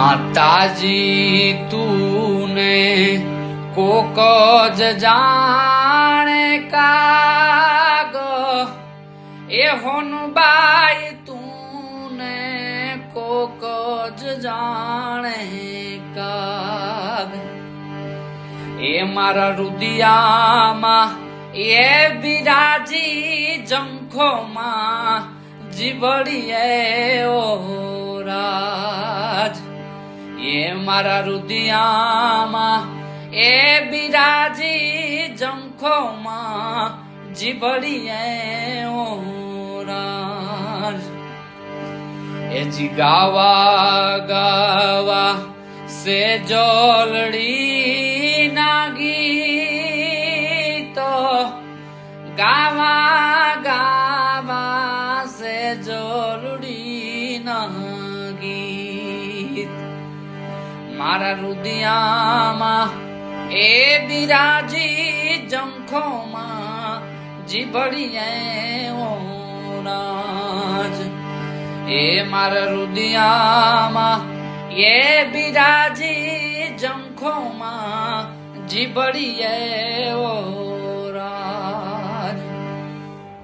माताजी तूने कोकज जाने काग ए होनबाई तूने कोकज जाने काग ए मारा रुदियामा ए बिराजी जंखोमा जीवड़िए ओ राज ये मारा रुदियामा ए बिराजी जंखोमा जीवड़िए ओ राज ए जी गावा गावा से जोलड़ी नागी तो गावा गावा से जोलड़ी नागी मारा रुदियामा ए बिराजी जंखोमा जीवड़िए ओ राज ए मारा रुदियामा ये बिराजी जंखोमा जीवड़िए ओ